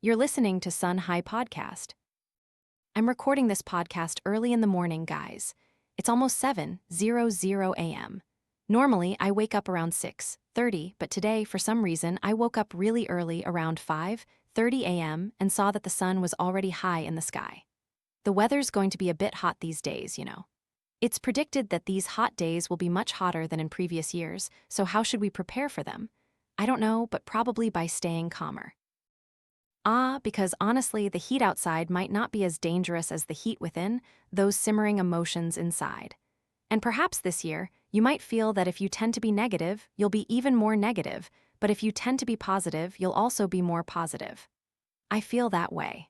You're listening to Sun High Podcast. I'm recording this podcast early in the morning, guys. It's almost 7:00 a.m. Normally, I wake up around 6:30, but today, for some reason, I woke up really early around 5:30 a.m. and saw that the sun was already high in the sky. The weather's going to be a bit hot these days. It's predicted that these hot days will be much hotter than in previous years, so how should we prepare for them? I don't know, but probably by staying calmer. Because honestly, the heat outside might not be as dangerous as the heat within, those simmering emotions inside. And perhaps this year, you might feel that if you tend to be negative, you'll be even more negative, but if you tend to be positive, you'll also be more positive. I feel that way.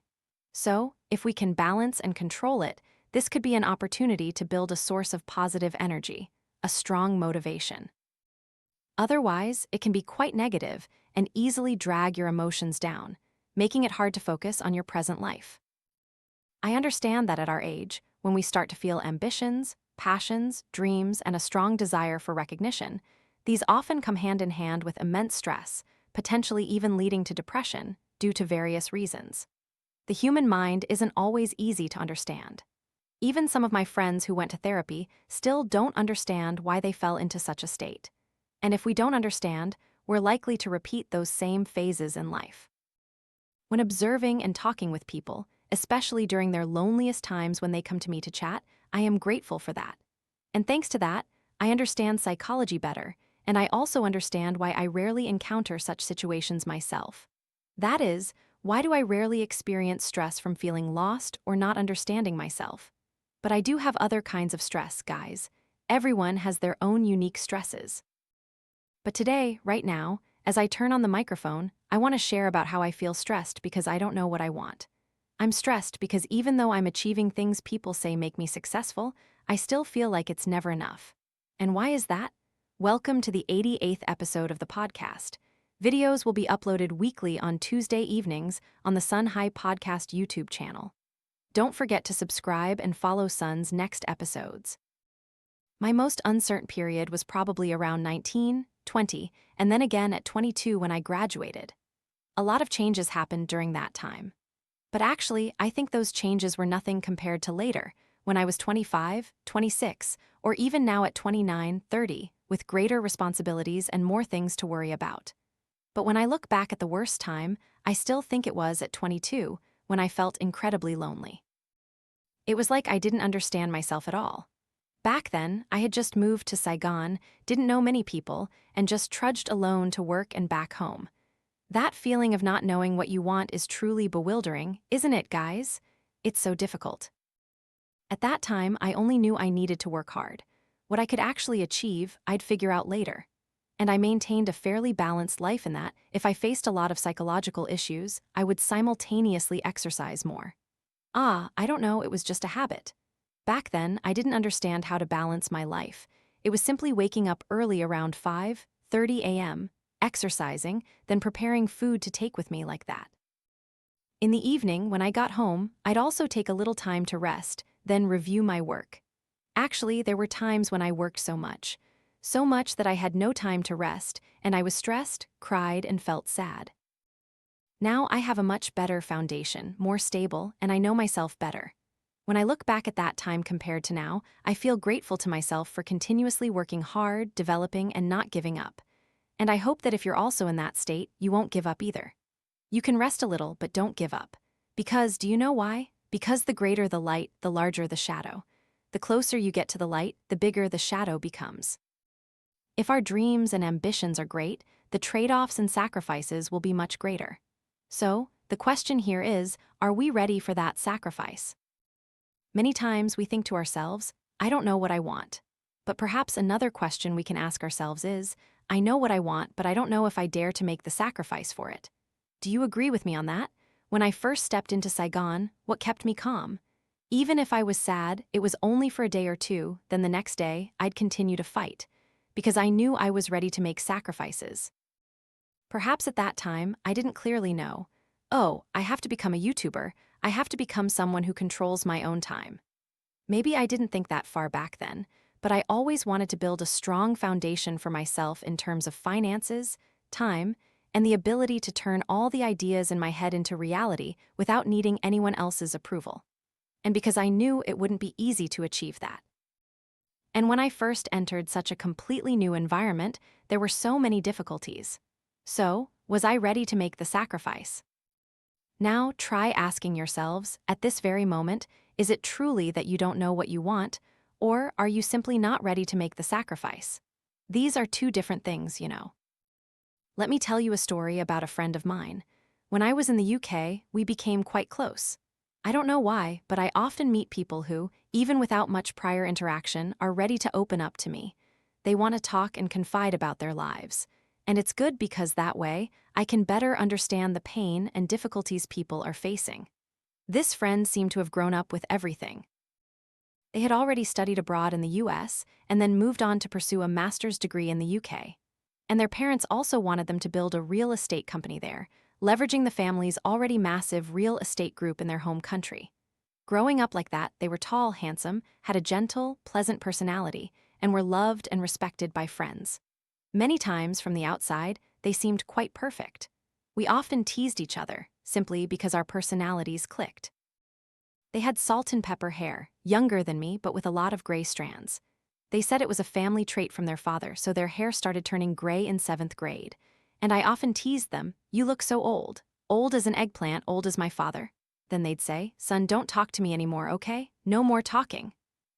So, if we can balance and control it, this could be an opportunity to build a source of positive energy, a strong motivation. Otherwise, it can be quite negative and easily drag your emotions down, making it hard to focus on your present life. I understand that at our age, when we start to feel ambitions, passions, dreams, and a strong desire for recognition, these often come hand in hand with immense stress, potentially even leading to depression, due to various reasons. The human mind isn't always easy to understand. Even some of my friends who went to therapy still don't understand why they fell into such a state. And if we don't understand, we're likely to repeat those same phases in life. When observing and talking with people, especially during their loneliest times when they come to me to chat, I am grateful for that. And thanks to that, I understand psychology better, and I also understand why I rarely encounter such situations myself. That is, why do I rarely experience stress from feeling lost or not understanding myself? But I do have other kinds of stress, guys. Everyone has their own unique stresses. But today, right now, as I turn on the microphone, I want to share about how I feel stressed because I don't know what I want. I'm stressed because even though I'm achieving things people say make me successful, I still feel like it's never enough. And why is that? Welcome to the 88th episode of the podcast. Videos will be uploaded weekly on Tuesday evenings on the Sun High Podcast YouTube channel. Don't forget to subscribe and follow Sun's next episodes. My most uncertain period was probably around 19, 20, and then again at 22 when I graduated. A lot of changes happened during that time. But actually, I think those changes were nothing compared to later, when I was 25, 26, or even now at 29, 30, with greater responsibilities and more things to worry about. But when I look back at the worst time, I still think it was at 22, when I felt incredibly lonely. It was like I didn't understand myself at all. Back then, I had just moved to Saigon, didn't know many people, and just trudged alone to work and back home. That feeling of not knowing what you want is truly bewildering, isn't it, guys? It's so difficult. At that time, I only knew I needed to work hard. What I could actually achieve, I'd figure out later. And I maintained a fairly balanced life in that, if I faced a lot of psychological issues, I would simultaneously exercise more. I don't know, it was just a habit. Back then, I didn't understand how to balance my life. It was simply waking up early around 5:30 a.m., exercising, then preparing food to take with me like that. In the evening, when I got home, I'd also take a little time to rest, then review my work. Actually, there were times when I worked so much that I had no time to rest, and I was stressed, cried, and felt sad. Now I have a much better foundation, more stable, and I know myself better. When I look back at that time compared to now, I feel grateful to myself for continuously working hard, developing, and not giving up. And I hope that if you're also in that state, you won't give up either. You can rest a little, but don't give up. Because, do you know why? Because the greater the light, the larger the shadow. The closer you get to the light, the bigger the shadow becomes. If our dreams and ambitions are great, the trade-offs and sacrifices will be much greater. So, the question here is, are we ready for that sacrifice? Many times we think to ourselves, I don't know what I want. But perhaps another question we can ask ourselves is, I know what I want, but I don't know if I dare to make the sacrifice for it. Do you agree with me on that? When I first stepped into Saigon, what kept me calm? Even if I was sad, it was only for a day or two, then the next day, I'd continue to fight. Because I knew I was ready to make sacrifices. Perhaps at that time, I didn't clearly know, I have to become a YouTuber, I have to become someone who controls my own time. Maybe I didn't think that far back then, but I always wanted to build a strong foundation for myself in terms of finances, time, and the ability to turn all the ideas in my head into reality without needing anyone else's approval. And because I knew it wouldn't be easy to achieve that. And when I first entered such a completely new environment, there were so many difficulties. So, was I ready to make the sacrifice? Now, try asking yourselves, at this very moment, is it truly that you don't know what you want, or are you simply not ready to make the sacrifice? These are two different things, you know. Let me tell you a story about a friend of mine. When I was in the UK, we became quite close. I don't know why, but I often meet people who, even without much prior interaction, are ready to open up to me. They want to talk and confide about their lives. And it's good because that way, I can better understand the pain and difficulties people are facing. This friend seemed to have grown up with everything. They had already studied abroad in the US and then moved on to pursue a master's degree in the UK. And their parents also wanted them to build a real estate company there, leveraging the family's already massive real estate group in their home country. Growing up like that, they were tall, handsome, had a gentle, pleasant personality, and were loved and respected by friends. Many times, from the outside, they seemed quite perfect. We often teased each other, simply because our personalities clicked. They had salt and pepper hair, younger than me but with a lot of gray strands. They said it was a family trait from their father, so their hair started turning gray in 7th grade. And I often teased them, "You look so old. Old as an eggplant, old as my father." Then they'd say, "Son, don't talk to me anymore, okay? No more talking."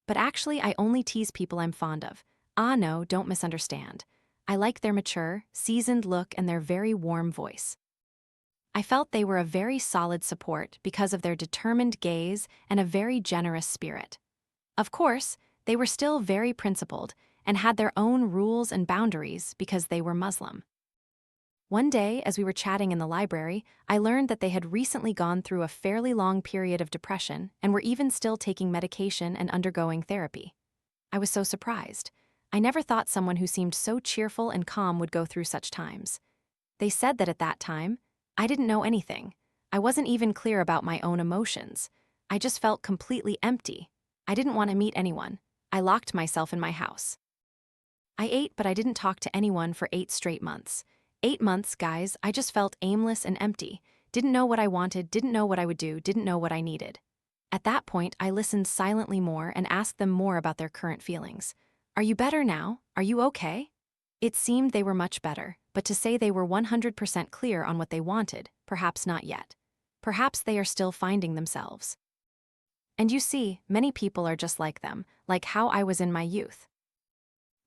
But actually, I only tease people I'm fond of. Ah, no, don't misunderstand. I like their mature, seasoned look and their very warm voice. I felt they were a very solid support because of their determined gaze and a very generous spirit. Of course, they were still very principled and had their own rules and boundaries because they were Muslim. One day, as we were chatting in the library, I learned that they had recently gone through a fairly long period of depression and were even still taking medication and undergoing therapy. I was so surprised. I never thought someone who seemed so cheerful and calm would go through such times. They said that at that time, I didn't know anything. I wasn't even clear about my own emotions. I just felt completely empty. I didn't want to meet anyone. I locked myself in my house. I ate, but I didn't talk to anyone for 8 straight months. 8 months, guys, I just felt aimless and empty. Didn't know what I wanted, didn't know what I would do, didn't know what I needed. At that point, I listened silently more and asked them more about their current feelings. Are you better now? Are you okay? It seemed they were much better, but to say they were 100% clear on what they wanted, perhaps not yet. Perhaps they are still finding themselves. And you see, many people are just like them, like how I was in my youth.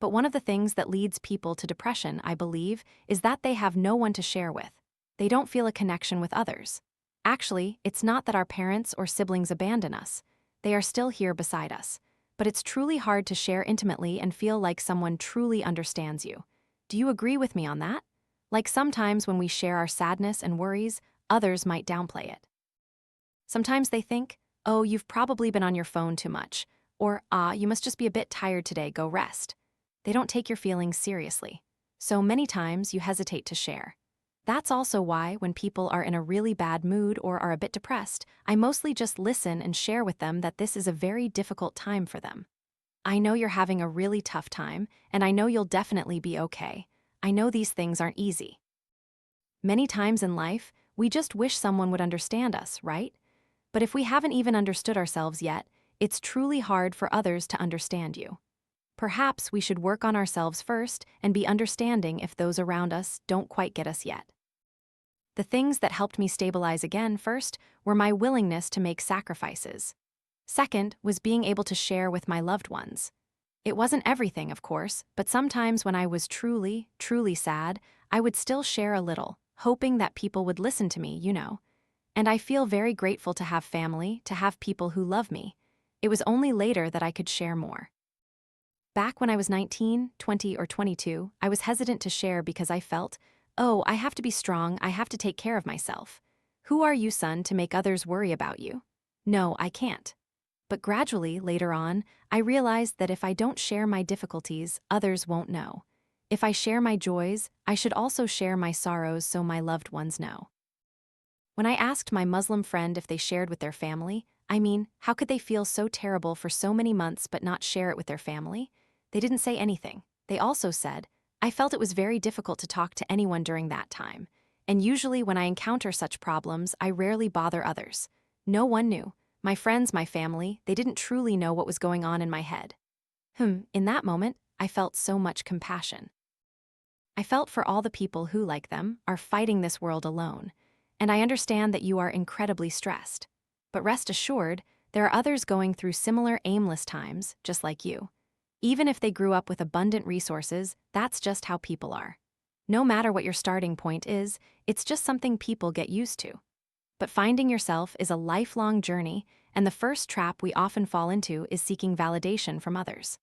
But one of the things that leads people to depression, I believe, is that they have no one to share with. They don't feel a connection with others. Actually, it's not that our parents or siblings abandon us. They are still here beside us. But it's truly hard to share intimately and feel like someone truly understands you. Do you agree with me on that? Like sometimes when we share our sadness and worries, others might downplay it. Sometimes they think, "Oh, you've probably been on your phone too much," or "Ah, you must just be a bit tired today, go rest." They don't take your feelings seriously. So many times you hesitate to share. That's also why when people are in a really bad mood or are a bit depressed, I mostly just listen and share with them that this is a very difficult time for them. I know you're having a really tough time, and I know you'll definitely be okay. I know these things aren't easy. Many times in life, we just wish someone would understand us, right? But if we haven't even understood ourselves yet, it's truly hard for others to understand you. Perhaps we should work on ourselves first and be understanding if those around us don't quite get us yet. The things that helped me stabilize again first were my willingness to make sacrifices. Second was being able to share with my loved ones. It wasn't everything, of course, but sometimes when I was truly, truly sad, I would still share a little, hoping that people would listen to me, you know. And I feel very grateful to have family, to have people who love me. It was only later that I could share more. Back when I was 19, 20, or 22, I was hesitant to share because I felt, "Oh, I have to be strong, I have to take care of myself. Who are you, son, to make others worry about you? No, I can't." But gradually, later on, I realized that if I don't share my difficulties, others won't know. If I share my joys, I should also share my sorrows so my loved ones know. When I asked my Muslim friend if they shared with their family, I mean, how could they feel so terrible for so many months but not share it with their family? They didn't say anything. They also said, "I felt it was very difficult to talk to anyone during that time. And usually when I encounter such problems, I rarely bother others. No one knew. My friends, my family, they didn't truly know what was going on in my head. In that moment, I felt so much compassion. I felt for all the people who, like them, are fighting this world alone. And I understand that you are incredibly stressed. But rest assured, there are others going through similar aimless times, just like you. Even if they grew up with abundant resources, that's just how people are. No matter what your starting point is, it's just something people get used to. But finding yourself is a lifelong journey, and the first trap we often fall into is seeking validation from others.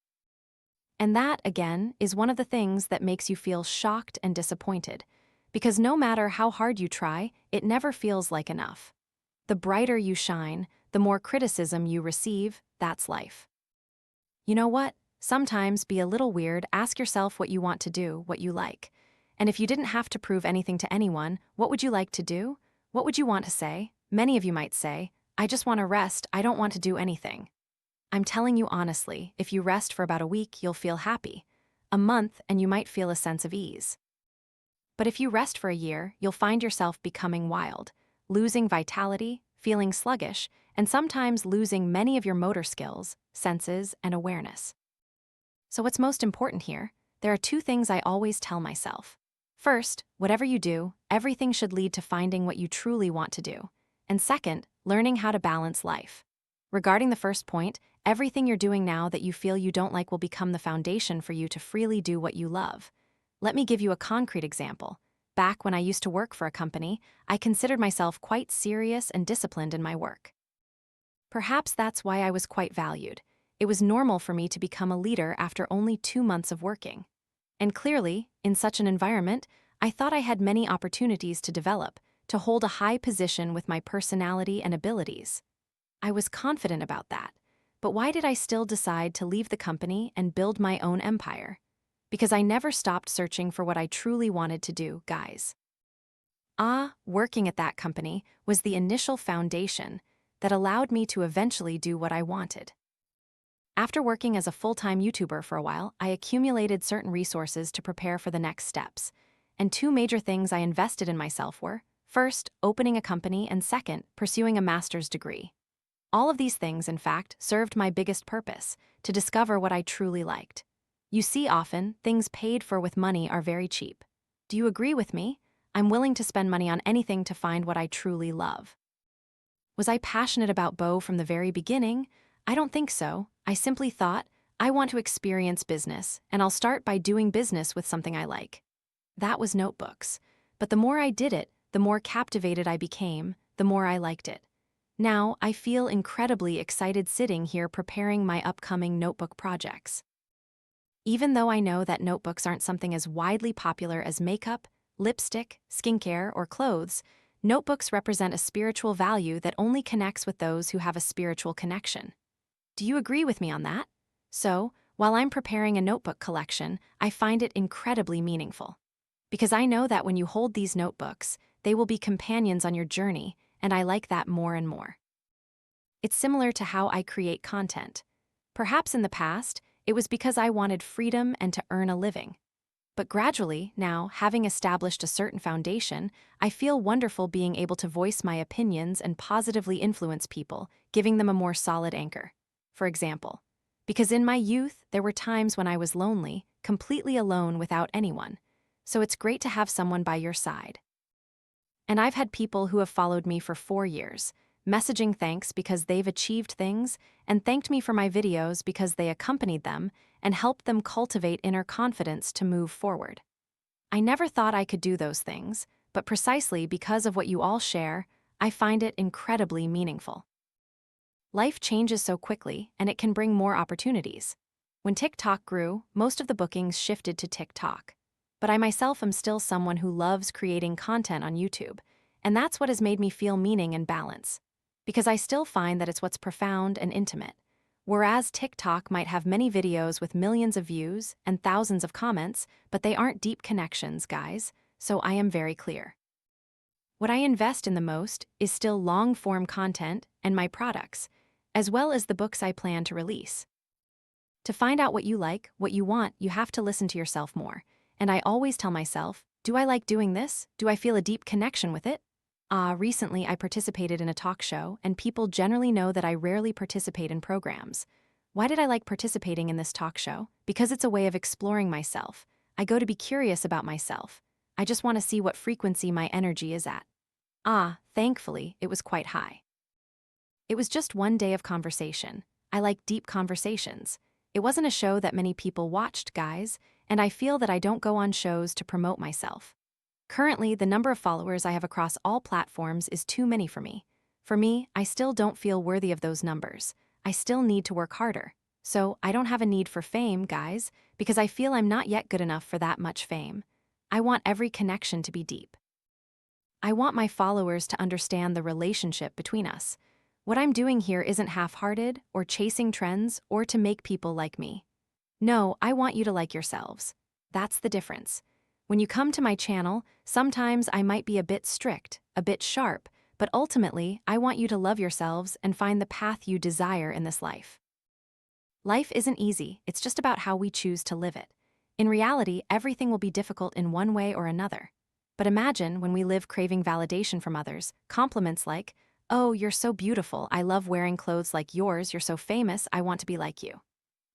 And that, again, is one of the things that makes you feel shocked and disappointed, because no matter how hard you try, it never feels like enough. The brighter you shine, the more criticism you receive, that's life. You know what? Sometimes be a little weird, ask yourself what you want to do, what you like. And if you didn't have to prove anything to anyone, what would you like to do? What would you want to say? Many of you might say, I just want to rest, I don't want to do anything. I'm telling you honestly, if you rest for about a week, you'll feel happy. A month, and you might feel a sense of ease. But if you rest for a year, you'll find yourself becoming wild, losing vitality, feeling sluggish, and sometimes losing many of your motor skills, senses, and awareness. So what's most important here? There are two things I always tell myself. First, whatever you do, everything should lead to finding what you truly want to do. And second, learning how to balance life. Regarding the first point, everything you're doing now that you feel you don't like will become the foundation for you to freely do what you love. Let me give you a concrete example. Back when I used to work for a company, I considered myself quite serious and disciplined in my work. Perhaps that's why I was quite valued. It was normal for me to become a leader after only 2 months of working. And clearly, in such an environment, I thought I had many opportunities to develop, to hold a high position with my personality and abilities. I was confident about that. But why did I still decide to leave the company and build my own empire? Because I never stopped searching for what I truly wanted to do, guys. Working at that company was the initial foundation that allowed me to eventually do what I wanted. After working as a full-time YouTuber for a while, I accumulated certain resources to prepare for the next steps. And two major things I invested in myself were, first, opening a company, and second, pursuing a master's degree. All of these things, in fact, served my biggest purpose, to discover what I truly liked. You see, often, things paid for with money are very cheap. Do you agree with me? I'm willing to spend money on anything to find what I truly love. Was I passionate about Bo from the very beginning? I don't think so. I simply thought, I want to experience business, and I'll start by doing business with something I like. That was notebooks. But the more I did it, the more captivated I became, the more I liked it. Now, I feel incredibly excited sitting here preparing my upcoming notebook projects. Even though I know that notebooks aren't something as widely popular as makeup, lipstick, skincare, or clothes, notebooks represent a spiritual value that only connects with those who have a spiritual connection. Do you agree with me on that? So, while I'm preparing a notebook collection, I find it incredibly meaningful. Because I know that when you hold these notebooks, they will be companions on your journey, and I like that more and more. It's similar to how I create content. Perhaps in the past, it was because I wanted freedom and to earn a living. But gradually, now, having established a certain foundation, I feel wonderful being able to voice my opinions and positively influence people, giving them a more solid anchor. For example, because in my youth, there were times when I was lonely, completely alone without anyone. So it's great to have someone by your side. And I've had people who have followed me for 4 years, messaging thanks because they've achieved things, and thanked me for my videos because they accompanied them and helped them cultivate inner confidence to move forward. I never thought I could do those things, but precisely because of what you all share, I find it incredibly meaningful. Life changes so quickly, and it can bring more opportunities. When TikTok grew, most of the bookings shifted to TikTok. But I myself am still someone who loves creating content on YouTube, and that's what has made me feel meaning and balance. Because I still find that it's what's profound and intimate. Whereas TikTok might have many videos with millions of views and thousands of comments, but they aren't deep connections, guys, so I am very clear. What I invest in the most is still long-form content and my products, as well as the books I plan to release. To find out what you like, what you want, you have to listen to yourself more. And I always tell myself, Do I like doing this? Do I feel a deep connection with it? Recently I participated in a talk show, and people generally know that I rarely participate in programs. Why did I like participating in this talk show? Because it's a way of exploring myself. I go to be curious about myself. I just want to see what frequency my energy is at. Thankfully, it was quite high. It was just one day of conversation. I like deep conversations. It wasn't a show that many people watched, guys, and I feel that I don't go on shows to promote myself. Currently, the number of followers I have across all platforms is too many for me. For me, I still don't feel worthy of those numbers. I still need to work harder. So, I don't have a need for fame, guys, because I feel I'm not yet good enough for that much fame. I want every connection to be deep. I want my followers to understand the relationship between us. What I'm doing here isn't half-hearted or chasing trends or to make people like me. No, I want you to like yourselves. That's the difference. When you come to my channel, sometimes I might be a bit strict, a bit sharp, but ultimately, I want you to love yourselves and find the path you desire in this life. Life isn't easy, it's just about how we choose to live it. In reality, everything will be difficult in one way or another. But imagine when we live craving validation from others, compliments like, "Oh, you're so beautiful, I love wearing clothes like yours, you're so famous, I want to be like you."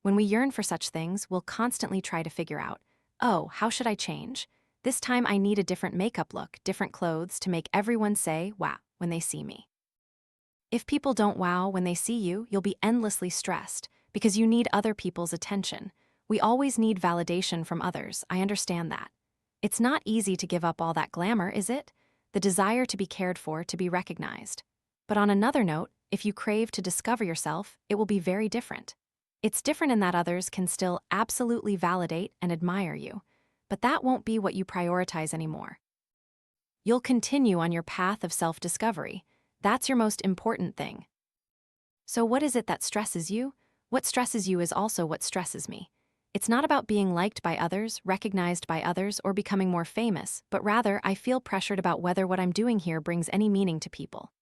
When we yearn for such things, we'll constantly try to figure out, "Oh, how should I change? This time I need a different makeup look, different clothes to make everyone say, wow, when they see me." If people don't wow when they see you, you'll be endlessly stressed because you need other people's attention. We always need validation from others, I understand that. It's not easy to give up all that glamour, is it? The desire to be cared for, to be recognized. But on another note, if you crave to discover yourself, it will be very different. It's different in that others can still absolutely validate and admire you, but that won't be what you prioritize anymore. You'll continue on your path of self-discovery. That's your most important thing. So what is it that stresses you? What stresses you is also what stresses me. It's not about being liked by others, recognized by others, or becoming more famous, but rather I feel pressured about whether what I'm doing here brings any meaning to people.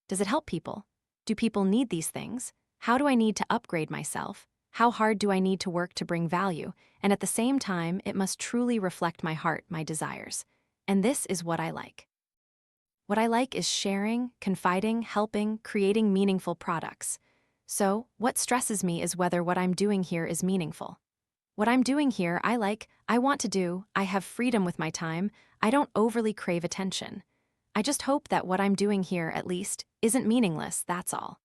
Does it help people? Do people need these things? How do I need to upgrade myself? How hard do I need to work to bring value? And at the same time, it must truly reflect my heart, my desires. And this is what I like. What I like is sharing, confiding, helping, creating meaningful products. So, what stresses me is whether what I'm doing here is meaningful. What I'm doing here, I like, I want to do, I have freedom with my time, I don't overly crave attention. I just hope that what I'm doing here, at least, isn't meaningless, that's all.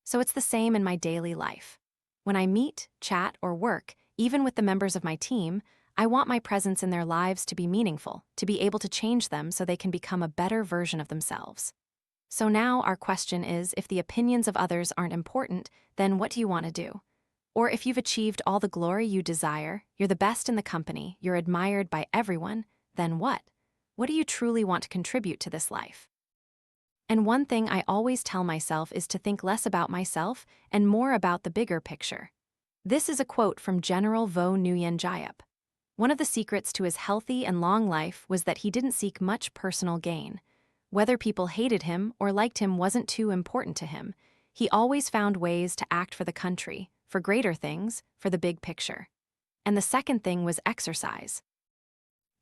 So it's the same in my daily life. When I meet, chat, or work, even with the members of my team, I want my presence in their lives to be meaningful, to be able to change them so they can become a better version of themselves. So now our question is, if the opinions of others aren't important, then what do you want to do? Or if you've achieved all the glory you desire, you're the best in the company, you're admired by everyone, then what? What do you truly want to contribute to this life? And one thing I always tell myself is to think less about myself and more about the bigger picture. This is a quote from General Vo Nguyen Giap. One of the secrets to his healthy and long life was that he didn't seek much personal gain. Whether people hated him or liked him wasn't too important to him. He always found ways to act for the country, for greater things, for the big picture. And the second thing was exercise.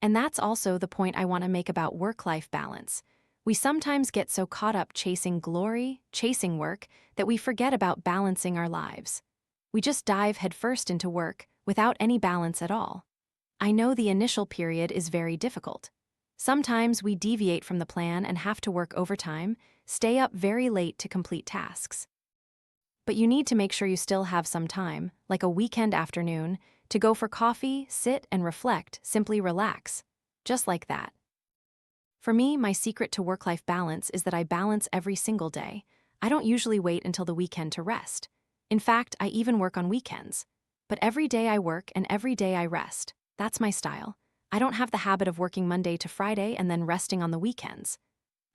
And that's also the point I want to make about work-life balance. We sometimes get so caught up chasing glory, chasing work, that we forget about balancing our lives. We just dive headfirst into work without any balance at all. I know the initial period is very difficult. Sometimes we deviate from the plan and have to work overtime, stay up very late to complete tasks. But you need to make sure you still have some time, like a weekend afternoon, to go for coffee, sit and reflect, simply relax. Just like that. For me, my secret to work-life balance is that I balance every single day. I don't usually wait until the weekend to rest. In fact, I even work on weekends. But every day I work and every day I rest. That's my style. I don't have the habit of working Monday to Friday and then resting on the weekends.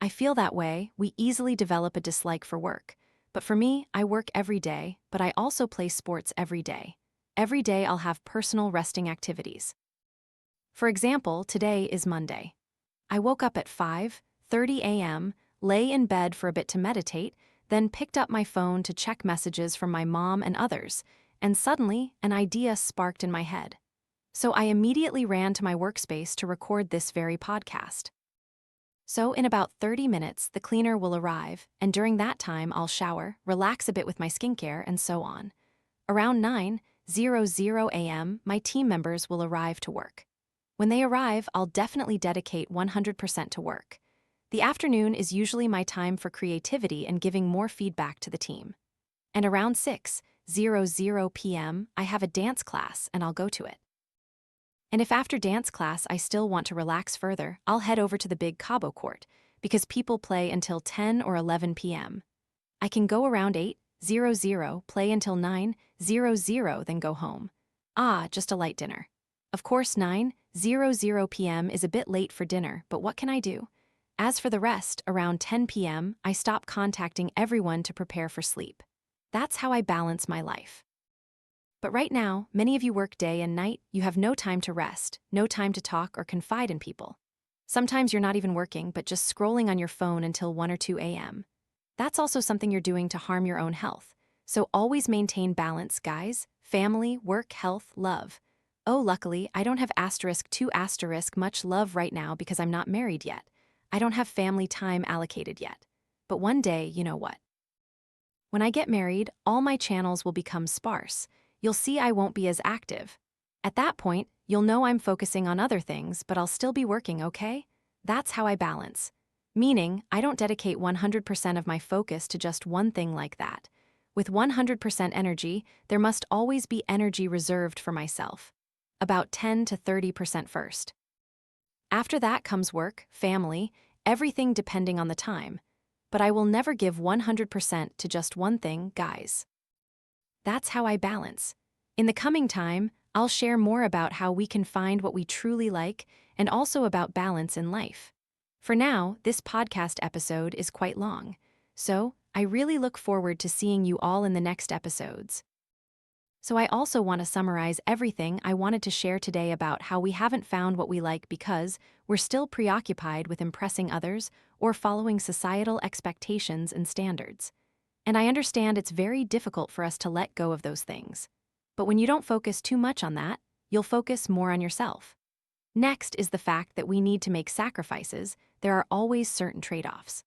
I feel that way, we easily develop a dislike for work. But for me, I work every day, but I also play sports every day. Every day I'll have personal resting activities. For example, today is Monday. I woke up at 5:30 a.m., lay in bed for a bit to meditate, then picked up my phone to check messages from my mom and others, and suddenly an idea sparked in my head. So I immediately ran to my workspace to record this very podcast. So in about 30 minutes, the cleaner will arrive, and during that time, I'll shower, relax a bit with my skincare, and so on. Around 9:00 a.m., my team members will arrive to work. When they arrive, I'll definitely dedicate 100% to work. The afternoon is usually my time for creativity and giving more feedback to the team. And around 6:00 p.m., I have a dance class and I'll go to it. And if after dance class I still want to relax further, I'll head over to the big Cabo court, because people play until 10 or 11 p.m. I can go around 8:00, play until 9:00, then go home. Just a light dinner. Of course, 9:00 p.m. is a bit late for dinner, but what can I do? As for the rest, around 10 p.m., I stop contacting everyone to prepare for sleep. That's how I balance my life. But right now, many of you work day and night, you have no time to rest, no time to talk or confide in people. Sometimes you're not even working, but just scrolling on your phone until 1 or 2 a.m. That's also something you're doing to harm your own health. So always maintain balance, guys. Family, work, health, love. Oh, luckily, I don't have *2* much love right now because I'm not married yet. I don't have family time allocated yet. But one day, you know what? When I get married, all my channels will become sparse. You'll see I won't be as active. At that point, you'll know I'm focusing on other things, but I'll still be working, okay? That's how I balance. Meaning, I don't dedicate 100% of my focus to just one thing like that. With 100% energy, there must always be energy reserved for myself. About 10 to 30% first. After that comes work, family, everything depending on the time. But I will never give 100% to just one thing, guys. That's how I balance. In the coming time, I'll share more about how we can find what we truly like and also about balance in life. For now, this podcast episode is quite long, so I really look forward to seeing you all in the next episodes. So I also want to summarize everything I wanted to share today about how we haven't found what we like because we're still preoccupied with impressing others or following societal expectations and standards. And I understand it's very difficult for us to let go of those things. But when you don't focus too much on that, you'll focus more on yourself. Next is the fact that we need to make sacrifices. There are always certain trade-offs.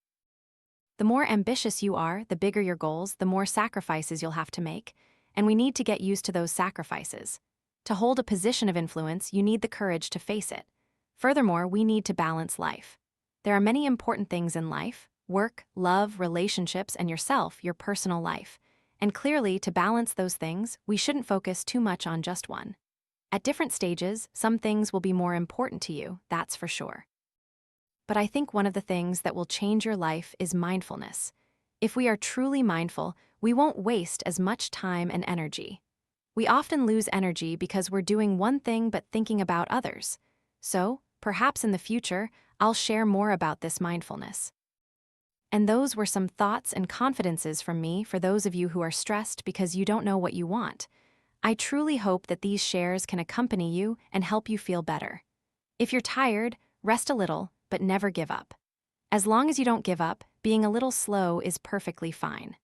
The more ambitious you are, the bigger your goals, the more sacrifices you'll have to make, and we need to get used to those sacrifices. To hold a position of influence, you need the courage to face it. Furthermore, we need to balance life. There are many important things in life: work, love, relationships, and yourself, your personal life. And clearly, to balance those things, we shouldn't focus too much on just one. At different stages, some things will be more important to you, that's for sure. But I think one of the things that will change your life is mindfulness. If we are truly mindful, we won't waste as much time and energy. We often lose energy because we're doing one thing but thinking about others. So, perhaps in the future, I'll share more about this mindfulness. And those were some thoughts and confidences from me for those of you who are stressed because you don't know what you want. I truly hope that these shares can accompany you and help you feel better. If you're tired, rest a little, but never give up. As long as you don't give up, being a little slow is perfectly fine.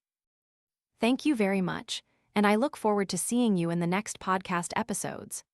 Thank you very much, and I look forward to seeing you in the next podcast episodes.